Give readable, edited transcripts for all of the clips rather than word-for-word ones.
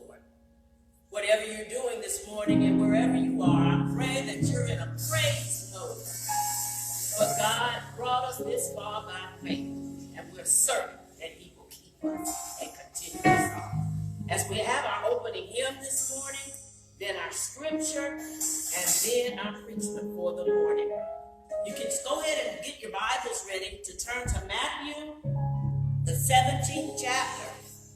Lord. Whatever you're doing this morning and wherever you are, I pray that you're in a praise mode. But God brought us this far by faith, and we're certain that he will keep us and continue us on. As we have our opening hymn this morning, then our scripture, and then our preachment for the morning. You can go ahead and get your Bibles ready to turn to Matthew, the 17th chapter.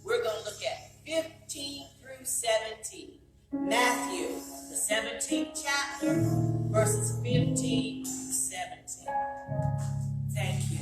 We're going to look at 15 through 17. Matthew, the 17th chapter, verses 15 through 17. Thank you.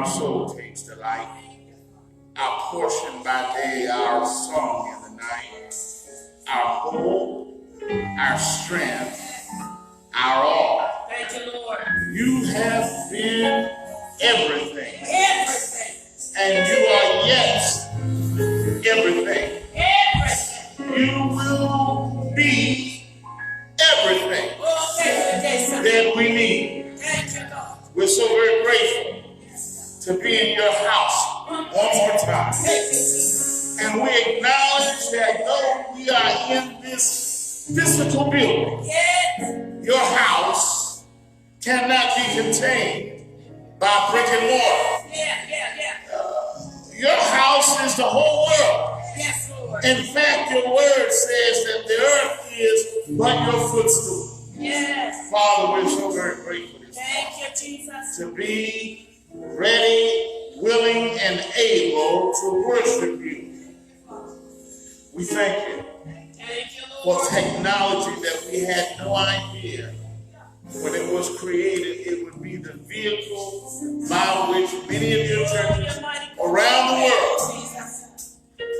our soul takes delight. Our portion by day, our song in the night. Our hope, our strength, our all. Thank you, Lord. You have been everything. Everything. And you are yet everything. Everything. You will be everything Oh, thank you, Jesus. that we need. Thank you, God. We're so very grateful to be in your house one more time. Thank you, Jesus. And we acknowledge that though we are in this physical building, Yes. your house cannot be contained by brick and mortar. Yeah. Your house is the whole world. Yes, Lord. In fact, your word says that the earth is but your footstool. Yes. Father, we're so very grateful Thank you, Jesus. to be ready, willing, and able to worship you. We thank you Thank you, for Lord. technology that we had no idea when it was created it would be the vehicle by which many of your churches around the world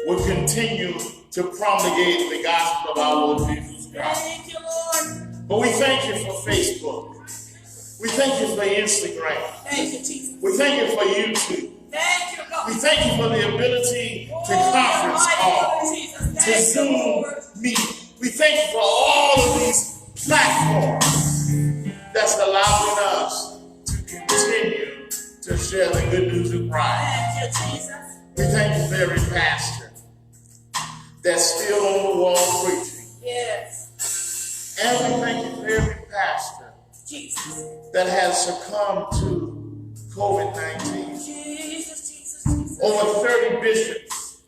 would continue to promulgate the gospel of our Lord Jesus Christ. Thank you, Lord. But we thank you for Facebook. We thank you for Instagram. Thank you, Jesus. We thank you for YouTube. Thank you, God. We thank you for the ability to conference call, to Zoom meet. We thank you for all of these platforms that's allowing us to continue to share the good news of Christ. Thank you, Jesus. We thank you for every pastor that's still on the wall preaching. Yes. And we thank you for every pastor Jesus. that has succumbed to COVID-19. Jesus. Over 30 bishops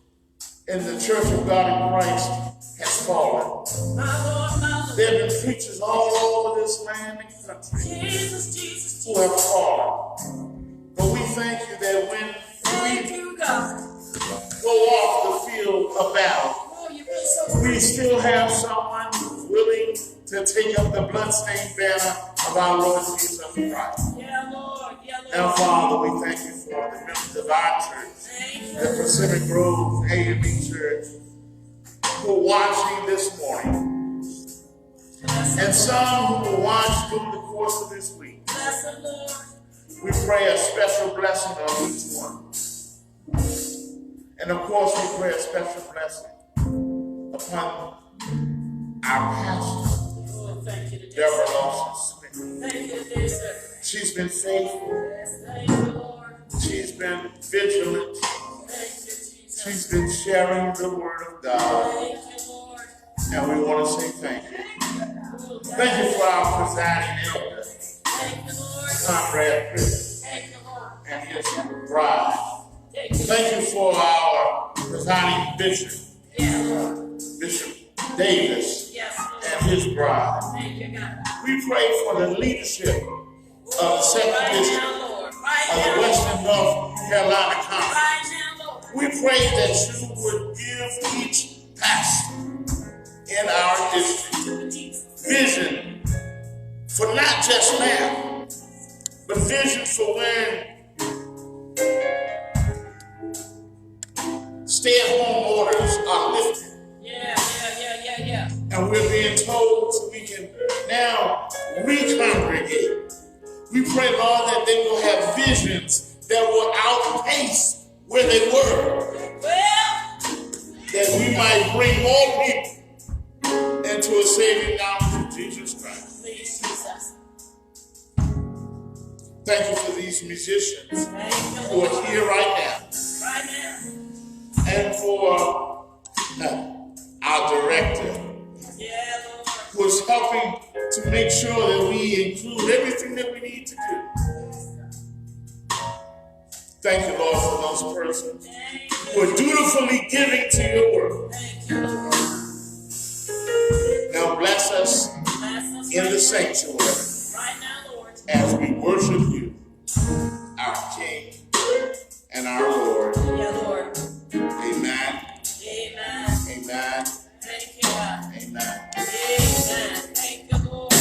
in the Church of God in Christ has fallen. My Lord. There have been preachers all over this land and country Jesus. who have fallen. But we thank you that when Thank we you, God. go off the field of battle, Oh, you've been so we still have someone who's willing to take up the bloodstained banner of our Lord Jesus Christ. Yeah, Lord. Now, Father, we thank you for the members of our church, Thank you. the Persimmon Grove AME Church, who are watching this morning, and some who will watch during the course of this week. Bless the Lord. We pray a special blessing on each one. And of course, we pray a special blessing upon our pastor, Oh, thank you today. Deborah Lawson Smith. Thank you today, sir. She's been faithful. Yes, thank you, Lord. She's been vigilant. Thank you, Jesus. She's been sharing the word of God. Thank you, Lord. And we want to say thank you. Oh, Thank you for our presiding elder, Thank you, Lord. Conrad Chris, Thank you, Lord. and his bride. Thank you. Thank you for our presiding bishop, Yeah, Lord. Bishop Davis, Yes, Lord. and his bride. Thank you, God. We pray for the leadership of the second Right district now, Lord. Right of the now. Western North Carolina Conference. Right now, Lord. We pray that you would give each pastor in our district vision for not just now, but vision for when stay-at-home orders are lifted. Yeah. And we're being told we can now recongregate. We pray, Lord, that they will have visions that will outpace where they were. Well, That we might bring more people into a saving knowledge of Jesus Christ. please, Jesus. Thank you for these musicians Thank you, who Lord. are here right now. Right now. And for our director, Yeah, Lord. who is helping to make sure that we include everything that we need to do. Thank you, Lord, for those persons Thank who you. are dutifully giving to your work. Thank you, Lord. Now bless us Bless us in the right sanctuary now. Right now, Lord. as we worship you, our King and our Lord. Yeah, Lord. Amen. Amen. Amen. Thank you, God. Amen. Amen. Thank you, Lord.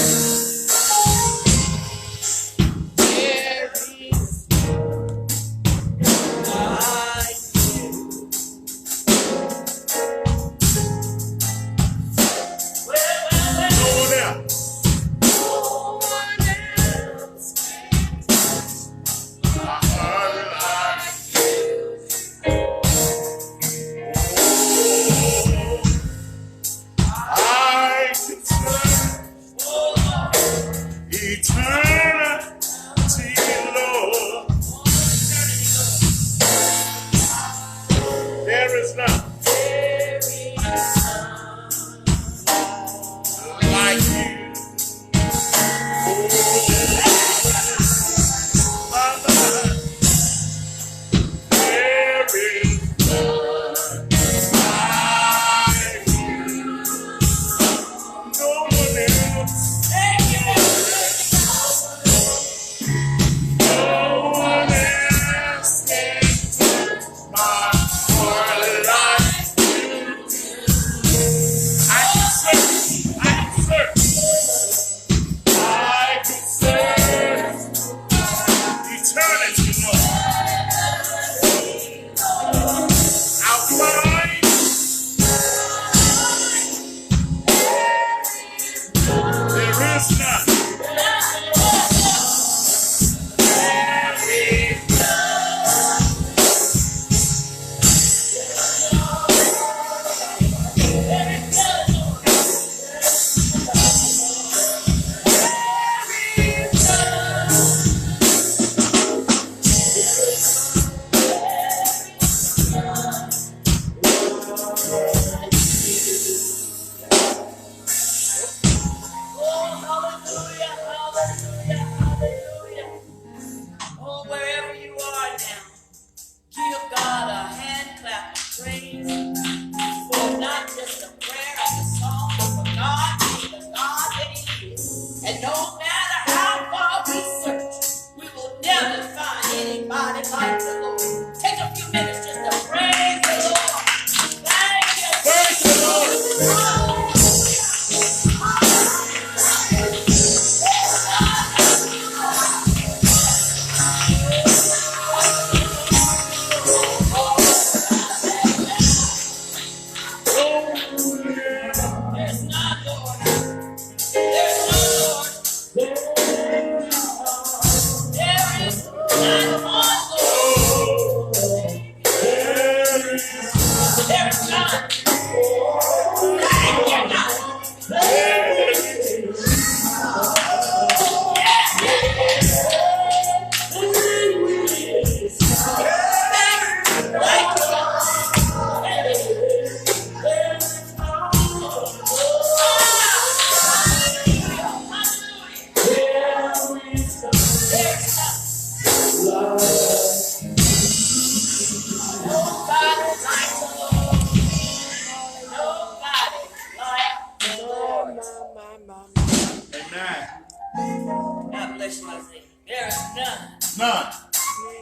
God bless you, Isaiah. There is none. None.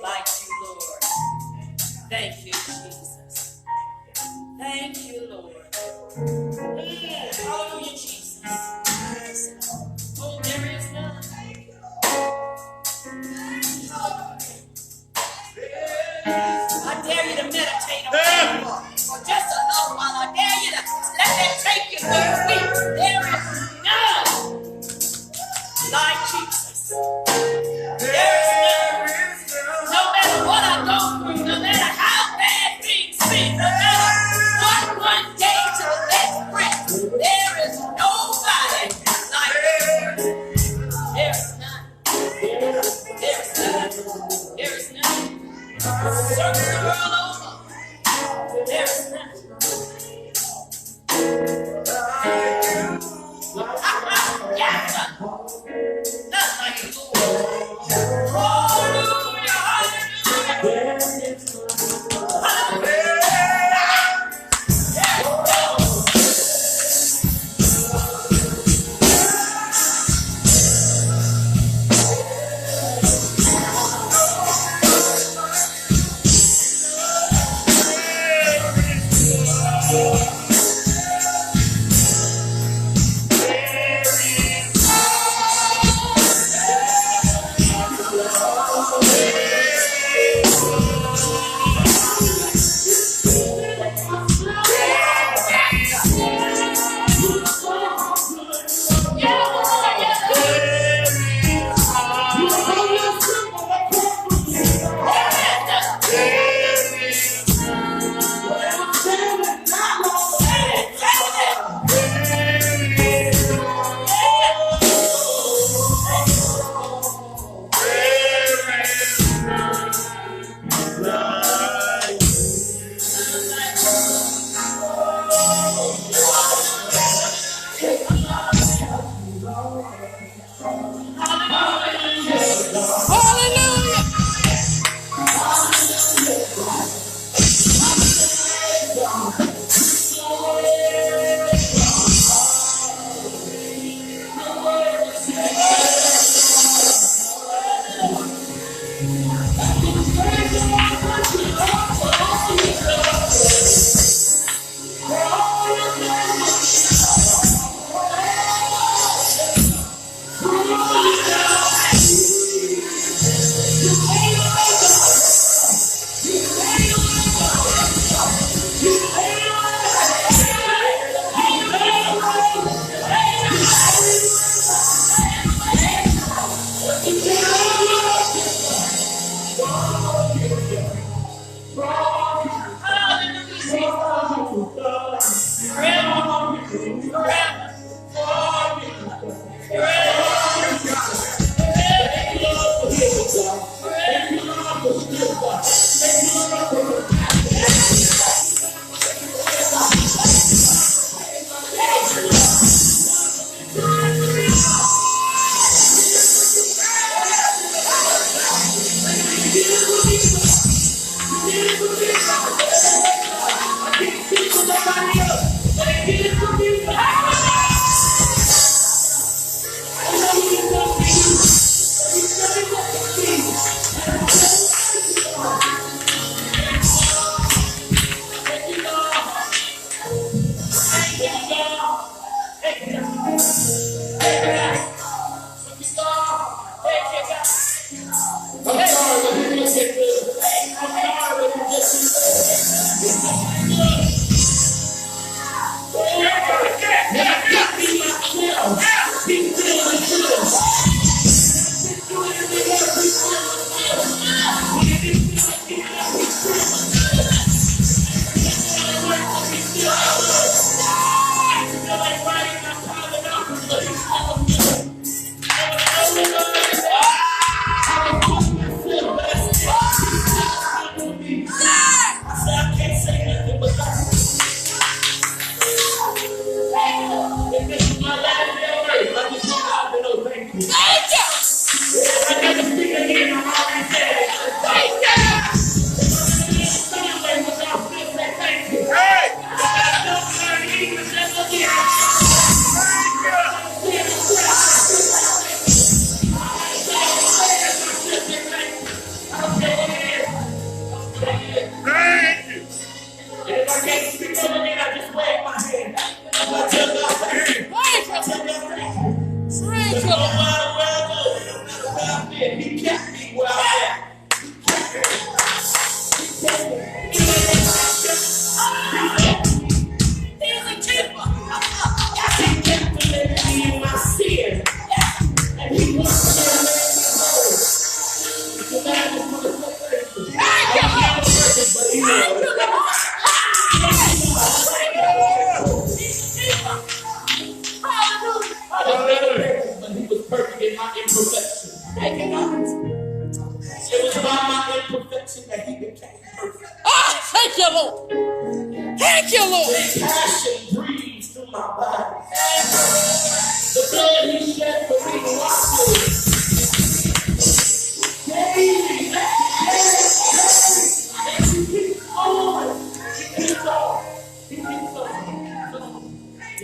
Like you, Lord. Thank you, Jesus. Thank you, Lord. Hallelujah, Jesus. Oh, there is none. I dare you to meditate on that for just a little while. I dare you to let that take you through your week. There is none like Jesus. There is none. No matter what I go through, no matter how bad things seem, no matter what one day to the next breath, there is nobody like you. There is none. There is none. There is none. Search the world over. There is none.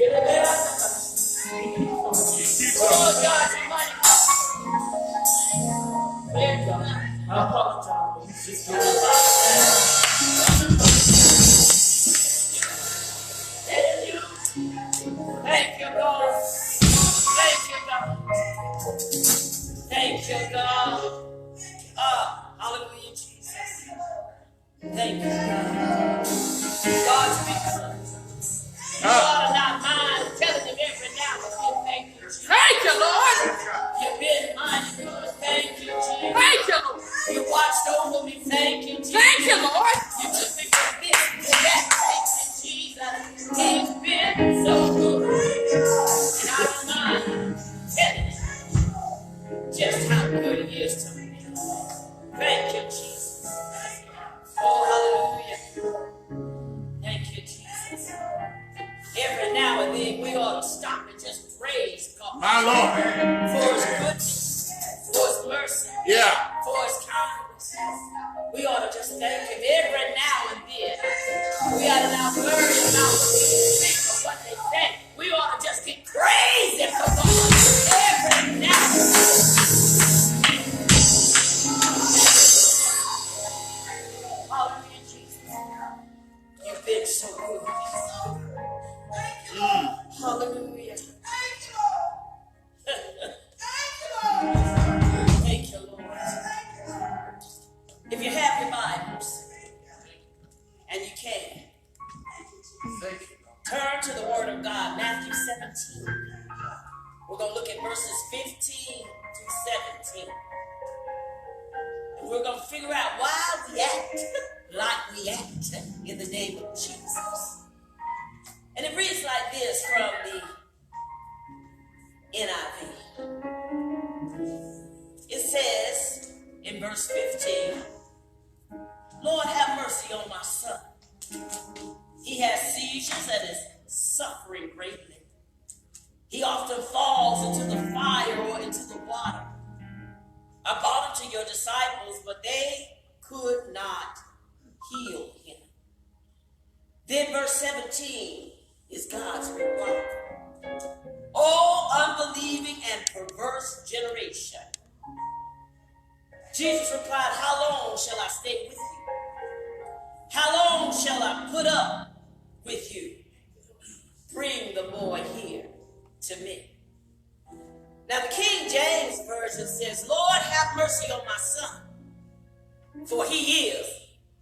Oh, God, somebody. There you go. I apologize. Just do Thank you. Thank you, God. Thank you, God. Thank you, God. Hallelujah, Jesus. Thank you, God. God speaks. You ought to not mind telling him every now and then, thank you, Jesus. Thank you, Lord. You've been mighty good. Thank you, Jesus. Thank you, Lord. You watched over me. Thank you, Jesus. Thank you, Lord. You took me from this to that. Thank you, Jesus. He's been so good. And I don't mind telling him just how good he is to me. Thank you, Jesus. Oh, hallelujah. Thank you, Jesus. Every now and then we ought to stop and just praise God. My Lord. For his goodness, for his mercy, Yeah. for his kindness. We ought to just thank him every now and then. We ought to not worry about what people think or what they say. We ought to just get crazy for God every now and then. Hallelujah, Jesus. You've been so good. Hallelujah. Thank you, Lord. If you have your Bibles, and you can, turn to the Word of God, Matthew 17. We're going to look at verses 15 to 17. And we're going to figure out why we act like we act in the name of Jesus. And it reads like this from the NIV. It says in verse 15, Lord, have mercy on my son. He has seizures and is suffering greatly. He often falls into the fire or into the water. I brought him to your disciples, but they could not heal him. Then verse 17 is God's reply. Oh, unbelieving and perverse generation. Jesus replied, how long shall I stay with you? How long shall I put up with you? Bring the boy here to me. Now the King James Version says, Lord, have mercy on my son, for he is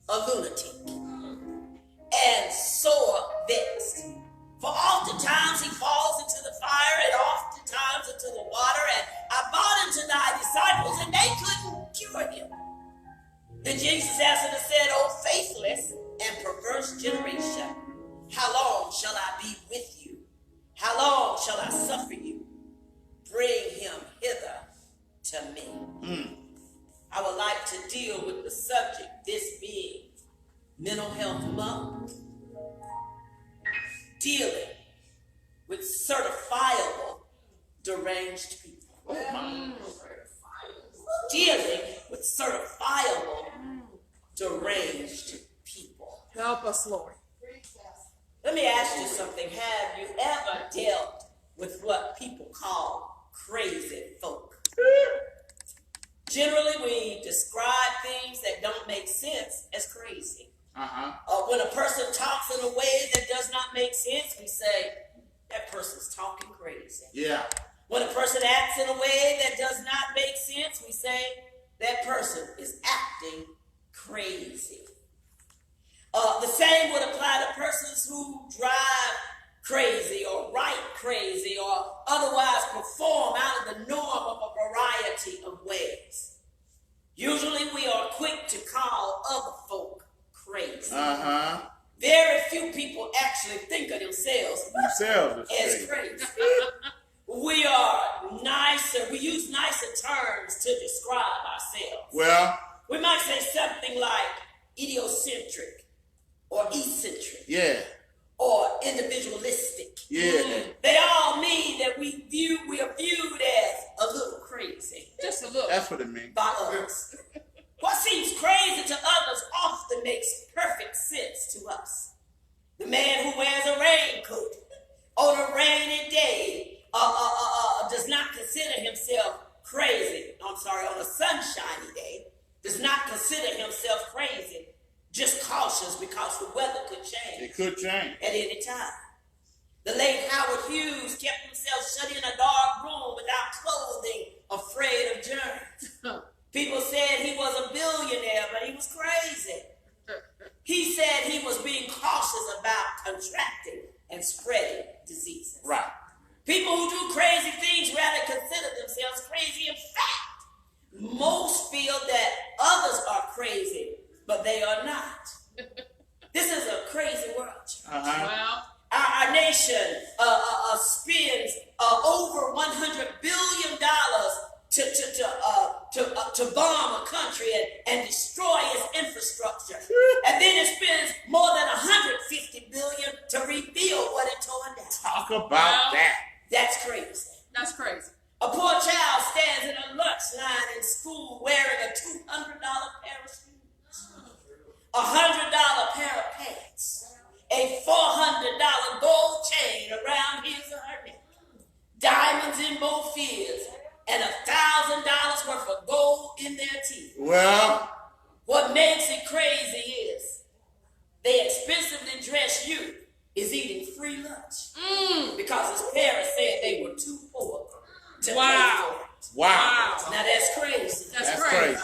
a lunatic and sore vexed. For oftentimes he falls into the fire and oftentimes into the water, and I brought him to thy disciples, and they couldn't cure him. Then Jesus answered and said, O faithless and perverse generation, how long shall I be with you? How long shall I suffer you? Bring him hither to me. I would like to deal with the subject, this being Mental Health Month, dealing with certifiable deranged people. Dealing with certifiable deranged people. Help us, Lord. Let me ask you something. Have you ever dealt with what people call crazy folk? Generally, we describe things that don't make sense as crazy. When a person talks in a way that does not make sense, we say, that person's talking crazy. Yeah. When a person acts in a way that does not make sense, we say, that person is acting crazy. The same would apply to persons who drive crazy or write crazy or otherwise perform out of the norm of a variety of ways. Usually we are quick to call other folk crazy. Very few people actually think of themselves as crazy. We are nicer, we use nicer terms to describe ourselves. Well, we might say something like idiocentric or eccentric. Yeah. Or individualistic. Yeah. They all mean that we are viewed as a little crazy. Just a little. That's what it means. By others. What seems crazy to others often makes perfect sense to us. The man who wears a raincoat on a any time. The late Howard Hughes kept himself shut in a dark room without clothing, afraid of germs. People said he was a billionaire, but he was crazy. He said he was being cautious about contracting and spreading diseases. Right. People who do crazy things rather consider themselves crazy. In fact, most feel that others are crazy, but they are not. This is a crazy world. Well, Our nation spends over $100 billion to bomb a country and destroy its infrastructure. And then it spends more than $150 billion to rebuild what it tore down. Talk about that. That's crazy. that's crazy. A poor child stands in a lunch line in school wearing a $200 pair of shoes, a $100 pair of pants, a $400 gold chain around his or her neck, diamonds in both ears, and $1,000 worth of gold in their teeth. Well, What makes it crazy is they expensively dress you is eating free lunch because his parents said they were too poor to pay for it. wow. Now that's crazy. That's crazy.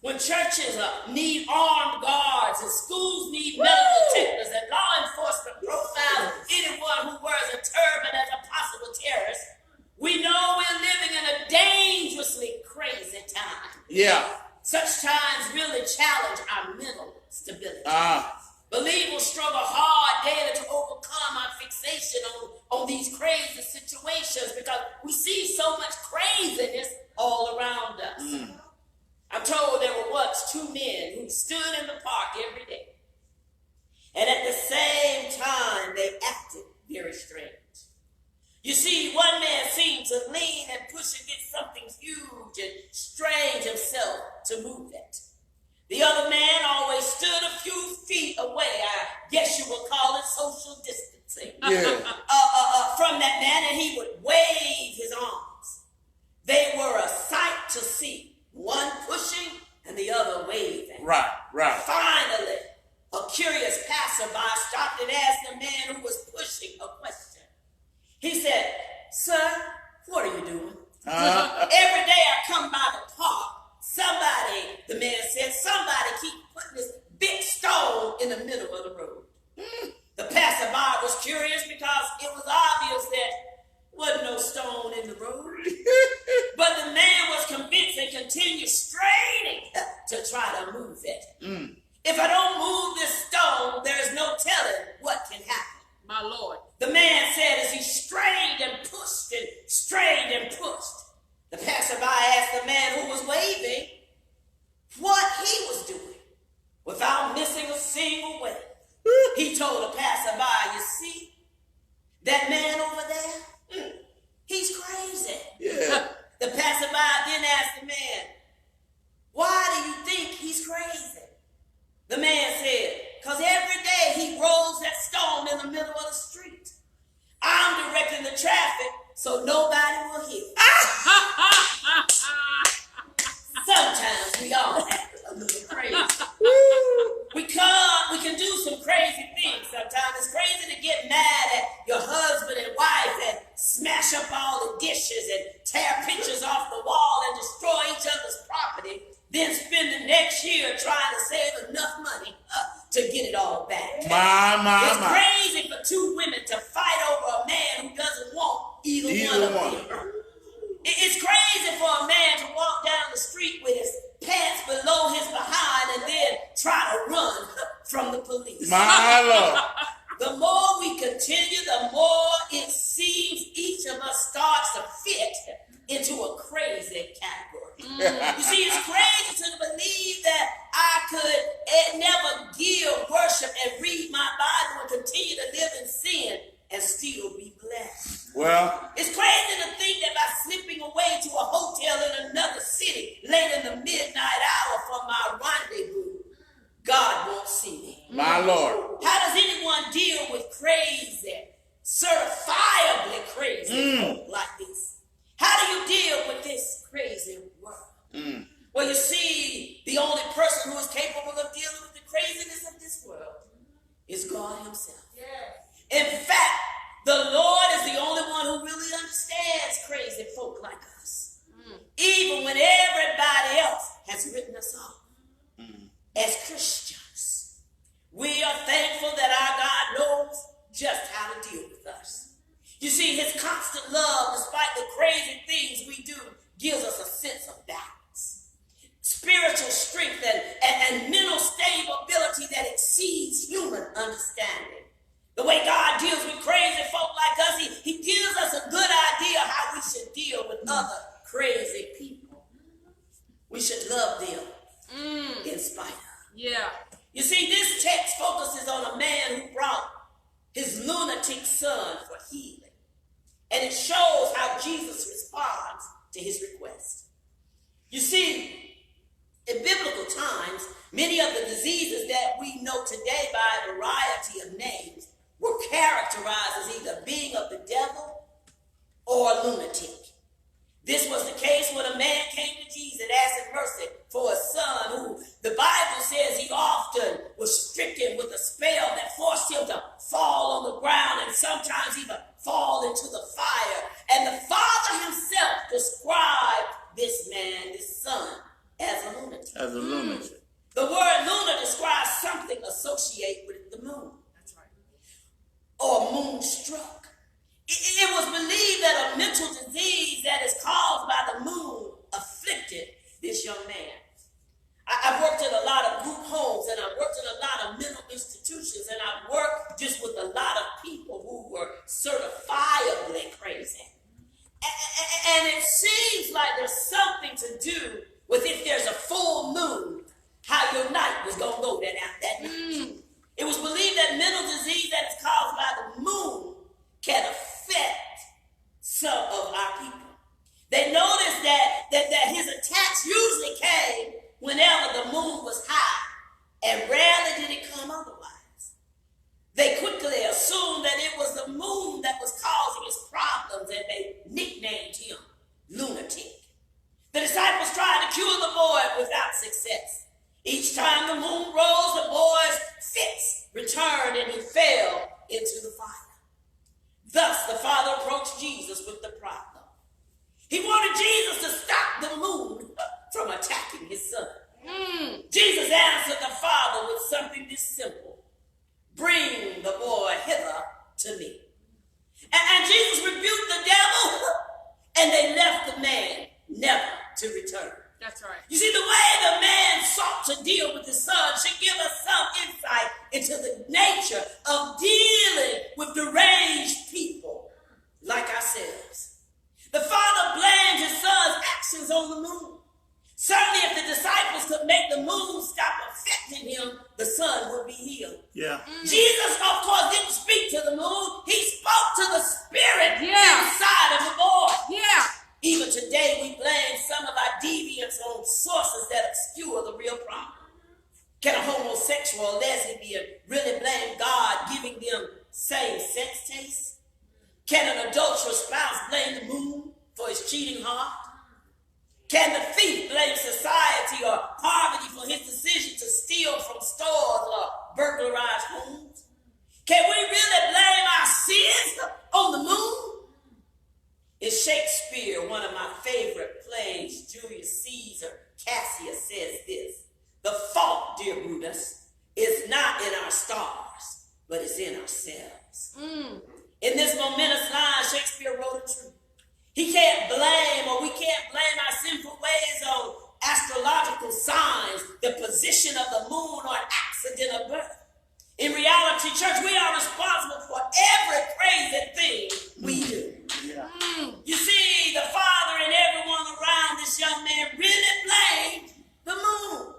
When churches need armed guards and schools need medical detectives and law enforcement profiles anyone who wears a turban as a possible terrorist, we know we're living in a dangerously crazy time. Yeah. Such times really challenge our mental stability. Believers struggle hard daily to overcome our fixation on these crazy situations because we see so much craziness all around us. I'm told there were once two men who stood in the park every day, and at the same time they acted very strange. You see, one man seemed to lean and push against something huge and strange himself to move it. The other man always stood a few feet away. I guess you would call it social distancing. From that man, and he would wave his arms. They were a sight to see, one pushing and the other waving. Right. Finally, a curious passerby stopped and asked the man who was pushing a question. He said, "Sir, what are you doing?" "Every day I come by the park, the man said, somebody keep putting this big stone in the middle of the road." The passerby was curious because it was obvious that there wasn't no stone in the road. But the man was convinced and continued straining to try to move it. "If I don't move this stone, there's no telling what can happen." My Lord. The man said as he strained and pushed and strained and pushed. The passerby asked the man who was waving what he was doing without missing a single wave. He told the passerby, "You see, that man over there, he's crazy." Yeah. The passerby then asked the man, "Why do you think he's crazy?" The man said, "Because every day he rolls that stone in the middle of the street. I'm directing the traffic so nobody will hit." Sometimes we all act a little crazy. We can do some crazy things sometimes. It's crazy to get mad at your husband and wife and smash up all the dishes and tear pictures off the wall and destroy each other's property, then spend the next year trying to save enough money to get it all back. It's crazy for two women to fight over a man who doesn't want either one of them. It's crazy for a man to walk down the street with his pants below his behind and then try to run from the police. My Lord. The more we continue, the more it seems each of us starts to fit into a crazy category. You see, it's crazy to believe that I could never give worship and read my Bible and continue to live in sin and still be blessed. Well, It's crazy to think that by slipping away to a hotel in another city late in the midnight hour from my rendezvous, God won't see me. my Lord. How does anyone deal with crazy, certifiably crazy folk like this? How do you deal with this crazy world? Well, you see, the only person who is capable of dealing with the craziness of this world is God himself. You see, his constant love, despite the crazy things we do, gives us a sense of balance, spiritual strength, and mental stability that exceeds human understanding. The way God deals with crazy folk like us, he gives us a good idea how we should deal with other crazy people. We should love them in spite of. Yeah. You see, this text focuses on a man who brought his lunatic son for healing. And it shows how Jesus responds to his request. You see, in biblical times, many of the diseases that we know today by a variety of names were characterized as either being of the devil or a lunatic. This was the case when a man came to Jesus and asked him mercy for a son who the Bible says he often was stricken with a spell that forced him to fall on the ground and sometimes even fall into the fire. And the father himself described this man, this son, as a lunatic. As a lunatic. The word lunar describes something associated with the moon. That's right. Or moonstruck. It was believed that a mental disease that is caused by the moon afflicted this young man. I've worked in a lot of group homes, and I've worked in a lot of mental institutions, and I've worked just with a lot of people who were certifiably crazy. And it seems like there's something to do with if there's a full moon, how your night was going to go that night. It was believed that mental disease that is caused by the moon can affect some of our people. They noticed that his attacks usually came whenever the moon was high, and rarely did it come otherwise. They quickly assumed that it was the moon that was causing his problems, and they nicknamed him lunatic. The disciples tried to cure the boy without success. Each time the moon rose, the boy's fits returned and he fell into the fire. Thus, the father approached Jesus with the problem. He wanted Jesus to stop the moon from attacking his son. Jesus answered the father with something this simple: bring the boy hither to me. And Jesus rebuked the devil, and they left the man never to return. That's right. You see, the way the man sought to deal with his son should give us some insight into the nature of dealing with deranged people like ourselves. The father blamed his son's actions on the moon. Certainly, if the disciples could make the moon stop affecting him, the son would be healed. Yeah. Jesus, of course, didn't speak to the moon. He spoke to the spirit inside of the boy. Yeah. Even today, we blame some of our deviance on sources that obscure the real problem. Can a homosexual or lesbian really blame God giving them same-sex tastes? Can an adulterous spouse blame the moon for his cheating heart? Can the thief blame society or poverty for his decision to steal from stores or burglarize homes? Can we really blame our sins on the moon? In Shakespeare, one of my favorite plays, Julius Caesar, Cassius says this: the fault, dear Brutus, is not in our stars, but it's in ourselves. In this momentous line, Shakespeare wrote it true. He can't blame, or we can't blame our sinful ways on astrological signs, the position of the moon, or an accident of birth. In reality, church, we are responsible for every crazy thing we do. Yeah. You see, the father and everyone around this young man really blamed the moon.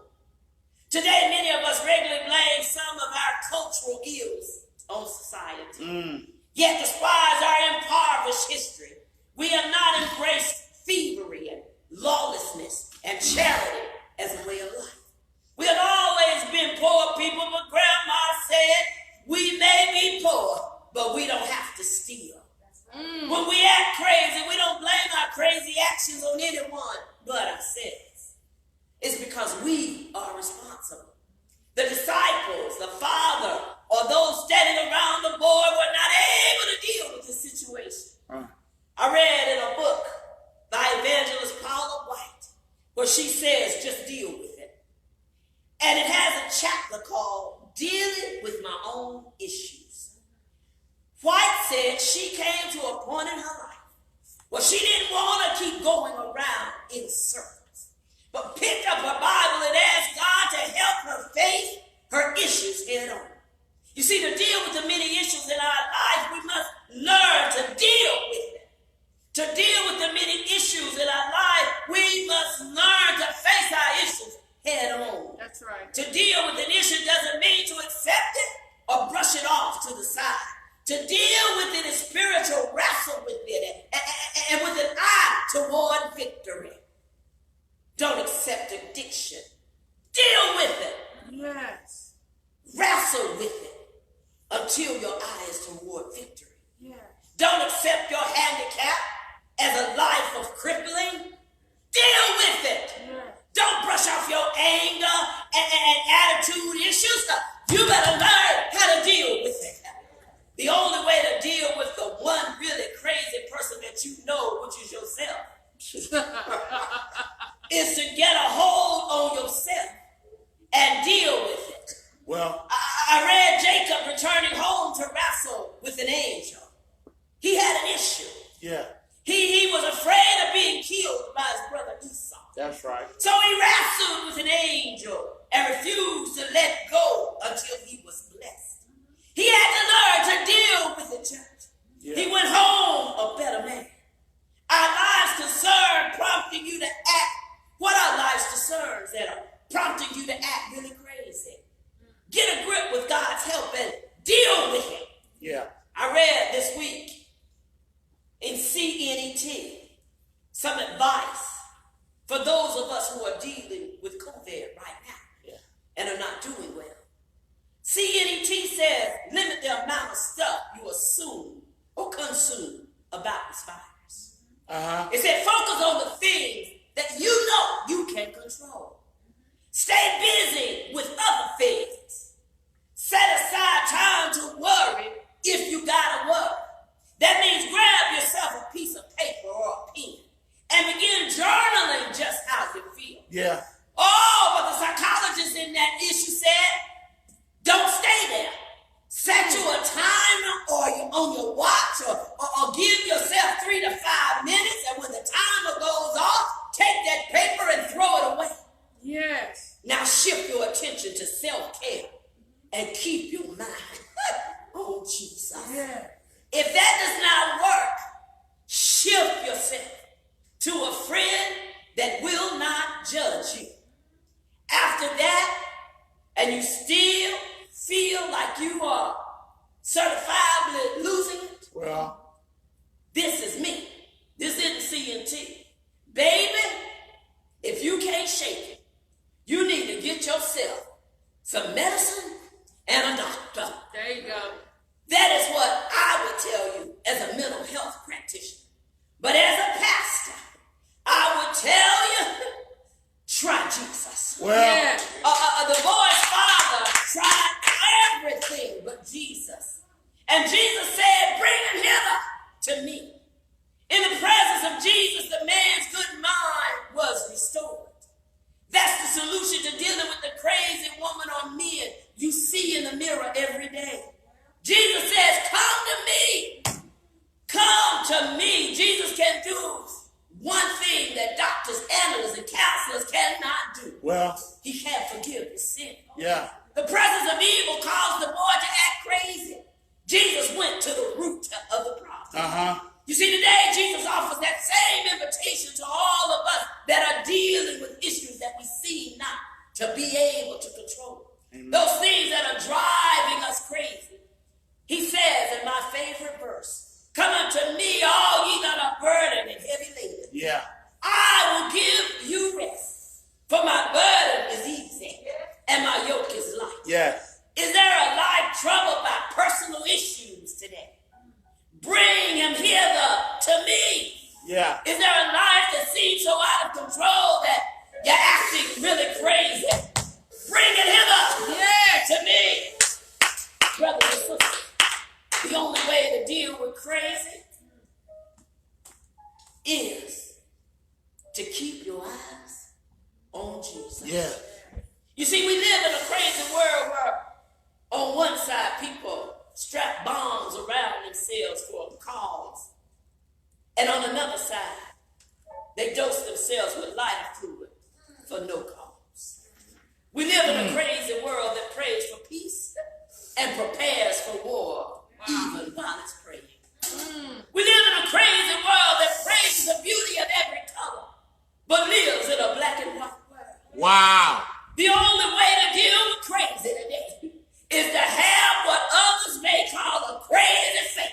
Today, many of us regularly blame some of our cultural ills on society. Yet, despite our impoverished history, we have not embraced thievery and lawlessness and charity as a way of life. We have always been poor people, but Grandma said we may be poor, but we don't have to steal. When we act crazy, we don't blame our crazy actions on anyone but ourselves. It's because we are responsible. The disciples, the father, or those standing around the boy were not able to deal with the situation. I read in a book by evangelist Paula White where she says, just deal with it. And it has a chapter called Dealing with My Own Issues. White said she came to a point in her life where she didn't want to keep going around in circles, but picked up her Bible and asked God to help her face her issues head on. You see, to deal with the many issues in our life, we must learn to deal with them. To deal with the many issues in our life, we must learn to face our issues head on. That's right. To deal with an issue doesn't mean to accept it or brush it off to the side. To deal with it is spiritual, wrestle with it, and with an eye toward victory. Don't accept addiction. Deal with it. Yes. Wrestle with it until your eye is toward victory. Yes. Don't accept your handicap as a life of crippling. Deal with it. Yes. Don't brush off your anger and attitude issues. You better learn how to deal with it. The only way to deal with the one really crazy person that you know, which is yourself, is to get a hold on yourself and deal with it. Well, I read Jacob returning home to wrestle with an angel. He had an issue. yeah, He was afraid of being killed by his brother Esau. that's right. So he wrestled with an angel and refused to let go until he was blessed. He had to learn to deal with the church. Yeah. He went home a better man. Our lives concern prompting you to act. What our lives concerns that are prompting you to act really crazy. Get a grip with God's help and deal with it. Yeah. I read this week in CNET some advice for those of us who are dealing with COVID right now, Yeah. and are not doing well. CNET says limit the amount of stuff you assume or consume about this virus. Uh-huh. It said focus on the things that you know you can control. Stay busy with other things. Set aside time to worry if you gotta worry. That means grab yourself a piece of paper or a pen and begin journaling just how you feel. Yeah. Oh, but the psychologist in that issue said, don't stay there. Set you a timer or you on your watch or give yourself 3 to 5 minutes, and when the timer goes off, take that paper and throw it away. Yes. Now shift your attention to self-care and keep your mind on Jesus. Yeah. If that does not work, shift yourself to a friend that will not judge you. After that, and you still feel like you are certifiably losing it, Well, this is me. This isn't CNT. Baby, if you can't shake it, you need to get yourself some medicine and a doctor. There you go. That is what I would tell you as a mental health practitioner. But as a pastor, I would tell you, try Jesus. well, Yeah. The boy's father tried everything but Jesus. And Jesus said, bring him hither to me. In the presence of Jesus, the man's good mind was restored. That's the solution to dealing with the crazy woman or men you see in the mirror every day. Jesus says, come to me. Come to me. Jesus can do one thing that doctors, analysts, and counselors cannot do. well, He can't forgive your sin. yeah. The presence of evil caused the boy to act crazy. Jesus went to the root of the problem. Uh-huh. You see, today Jesus offers that same invitation to all of us that are dealing with issues that we seem not to be able to control. Amen. Those things that are driving us crazy. He says in my favorite verse, come unto me, all ye that are burdened and heavy laden. Yeah. I will give you rest, for my burden is easy and my yoke is light. Yes. Is there a life troubled by personal issues today? Bring him hither to me. Yeah. Is there a life that seems so out of control that you're acting really crazy? Bring it hither to me. Brothers and sisters, the only way to deal with crazy is to keep your eyes on Jesus. Yeah. You see, we live in a crazy world where on one side people strap bombs around themselves for a cause. And on another side, they dose themselves with lighter fluid for no cause. We live in a crazy world that prays for peace and prepares for war, even while it's praying. We live in a crazy world that praises the beauty of every color, but lives in a black and white world. Wow. The only way to deal with crazy today is to have what others may call a crazy faith.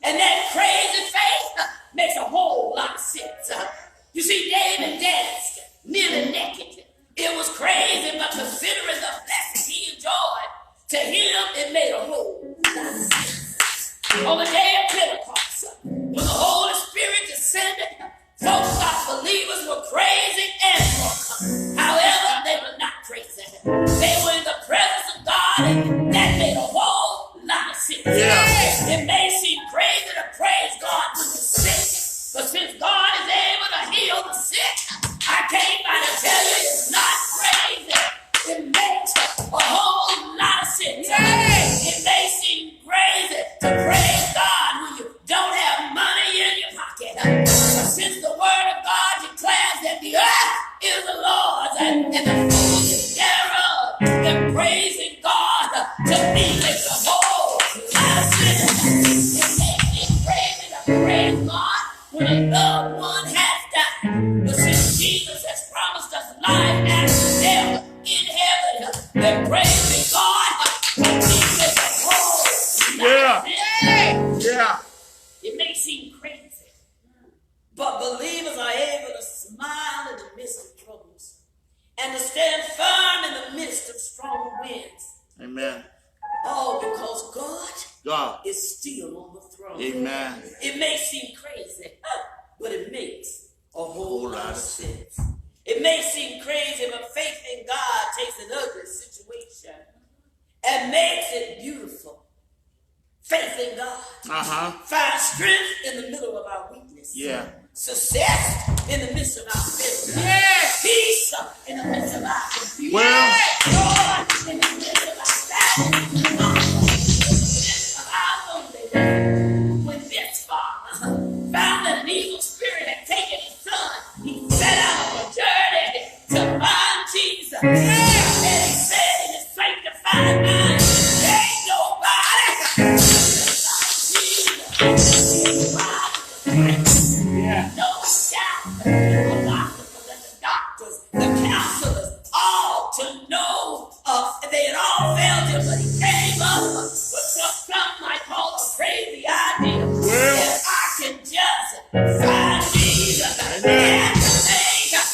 And that crazy faith makes a whole lot of sense. You see, David danced nearly naked. It was crazy, but considering the blessing he enjoyed, to him it made a whole lot of sense. On the day of Pentecost, when the Holy Spirit descended, folks thought believers were crazy and drunk. However, they were not crazy. They were in the presence of God, and that made a whole lot of sense. Yeah. It may seem crazy to praise God when you're sick, but since God is able to heal the sick, I came by to tell you it's not crazy. It makes a whole lot of sense. It may seem crazy to praise God when you don't have money in your pocket. But since the word of God declares that the earth is the Lord's and the fullness thereof, then praising God to me makes a whole lot of sense. It makes me crazy to praise God when a loved one has died. But since Jesus has promised us life after death in heaven, then praising God to me makes a whole lot of sense. Yeah. It may seem crazy, but believers are able to smile in the midst of troubles and to stand firm in the midst of strong winds. Amen. All because God God. is still on the throne. Amen. It may seem crazy, but it makes a whole lot of sense. It may seem crazy, but faith in God takes an ugly situation and makes it beautiful. Faith in God finds strength in the middle of our weakness. Yeah. Success in the midst of our failure. Yes. Peace in the midst of our confusion. Well. Joy in the midst of our sadness. Of our loneliness. When this father found that an evil spirit had taken his son, he set out on a journey to find Jesus. And he said in his sanctified mind, there ain't nobody. Yeah. No doubt the philosophers and the doctors, the counselors, all to know they had all failed him, but he came up with some might call a crazy idea. If I can just find Jesus and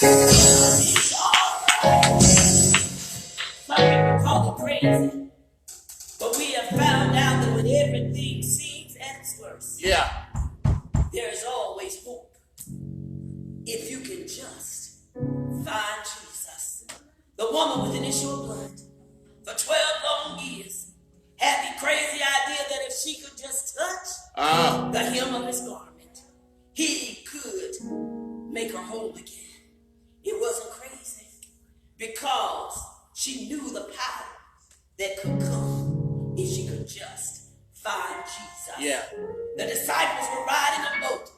he's all right. Some people call it crazy, but we have found out that when everything seems at its worst, Yeah. there is always hope if you can just find Jesus. The woman with an issue of blood for 12 long years had the crazy idea that if she could just touch the hem of his garment, he could make her whole again. It wasn't crazy because she knew the power that could come if she could just find Jesus. Yeah. The disciples were riding a boat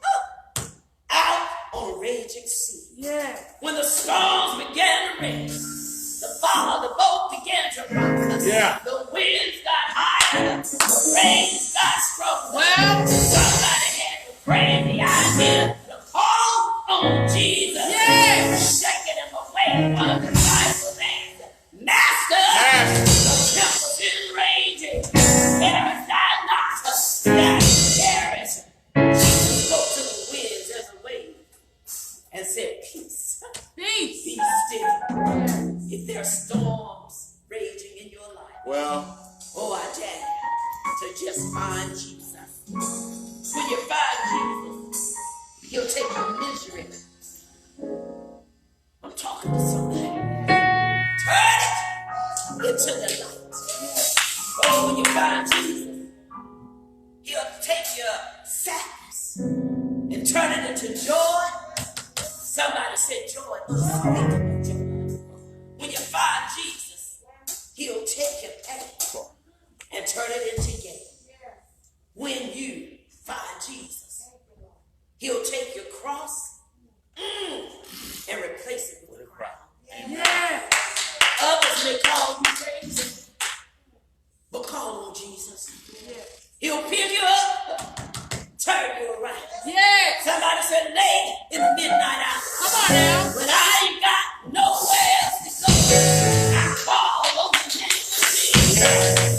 out on a raging sea. Yeah. When the storms began to rage, the boat began to rock. Yeah. The winds got higher, the rains got stronger. Well. Somebody had the crazy idea to call on Jesus. Yeah. Shaking him away. One of the disciples asked, Master, the tempest is raging. Carest thou not that carest? Jesus spoke to the winds as a wave and said, Peace. Peace. Be still. If there are storms raging in your life, Well. I dare you to just find Jesus. When you find Jesus, he'll take your misery. I'm talking to somebody. Turn it into the light. Oh, when you find Jesus, he'll take your sadness and turn it into joy. Somebody said joy, unspeakable joy. When you find Jesus, he'll take your pain and turn it into gain. He'll take your cross and replace it with a crown. Yes. Others may call you crazy, but call on Jesus. Yes. He'll pick you up, turn you around. Yes. Somebody said late in the midnight hour. Come on now. When I ain't got nowhere else to go, I call on the name of Jesus.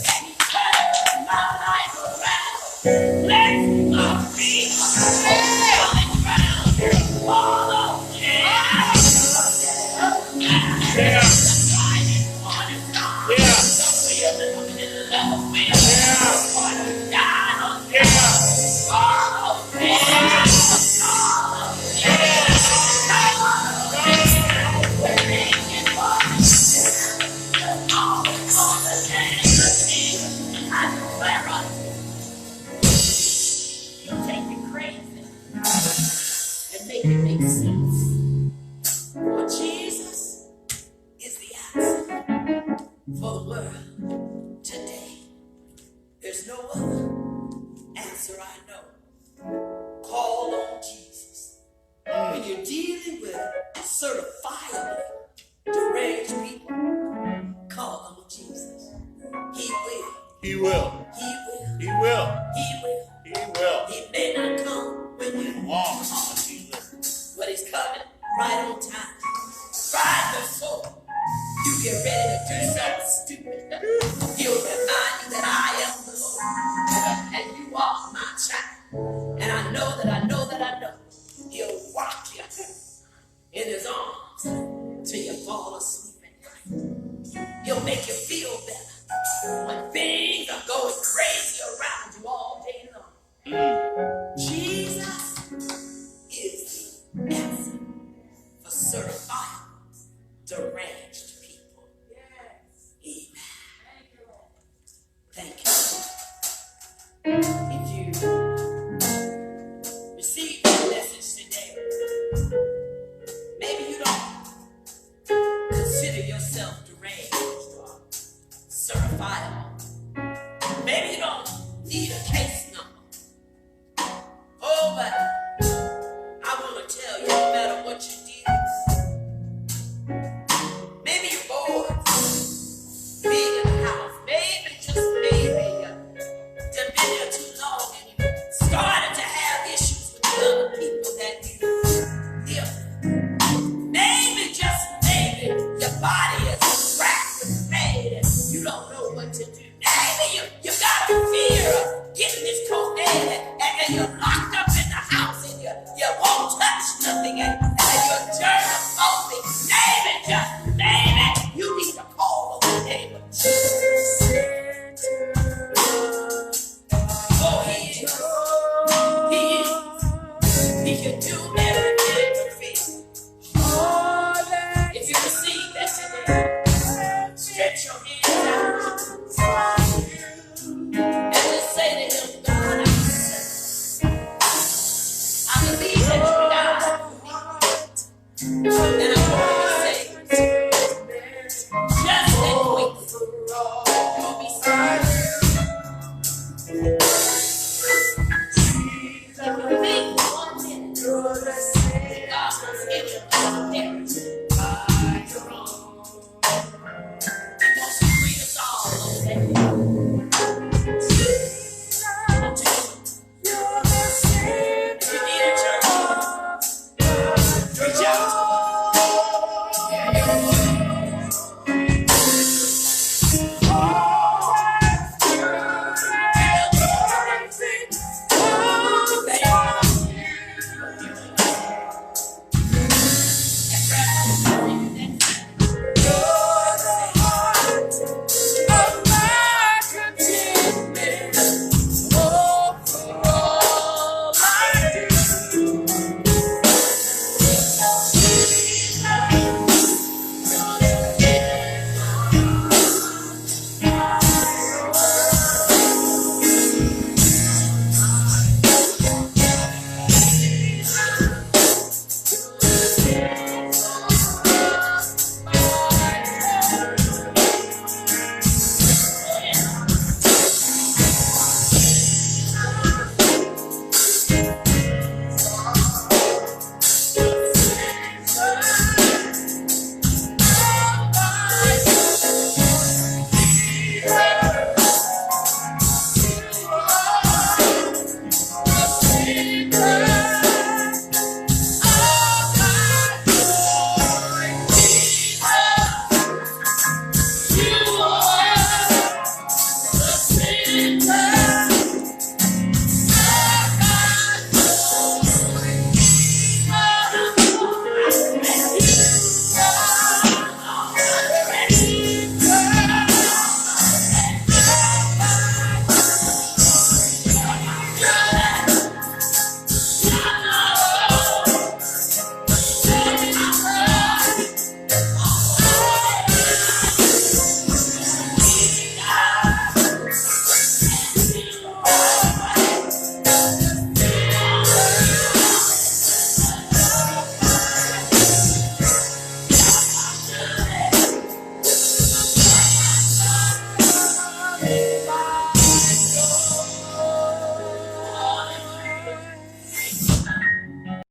And he turned my life around. Bless my feet on the ground. All on make it make sense. For Jesus is the answer for the world today. There's no other answer I know. Call on Jesus. When you're dealing with certifiably deranged people, call on Jesus. He will. He will. He will. He will. He will. He will. He may not come when you Long. but he's coming right on time. Right before you get ready to do something stupid, he'll remind you that I am the Lord and you are my child. And I know that he'll rock you in his arms till you fall asleep at night. He'll make you feel better when things are going crazy around you all day long. Jesus is the answer for certifiable deranged people. Amen. Thank you. If you receive this message today, maybe you don't consider yourself deranged or certifiable. Maybe you don't need a case number. Oh, but I want to tell you, no matter what you do, maybe you're bored being in the house. Maybe, just maybe, you've been there too long and you started to have issues with the other people that you live with. Maybe, just maybe, your body is racked with pain and you don't know what to do. Maybe you got a fear of getting this COVID and you're locked up in the house and you won't touch nothing and you're germophobic. Maybe, just maybe, you need to call on the name of Jesus. Oh, he is. He can do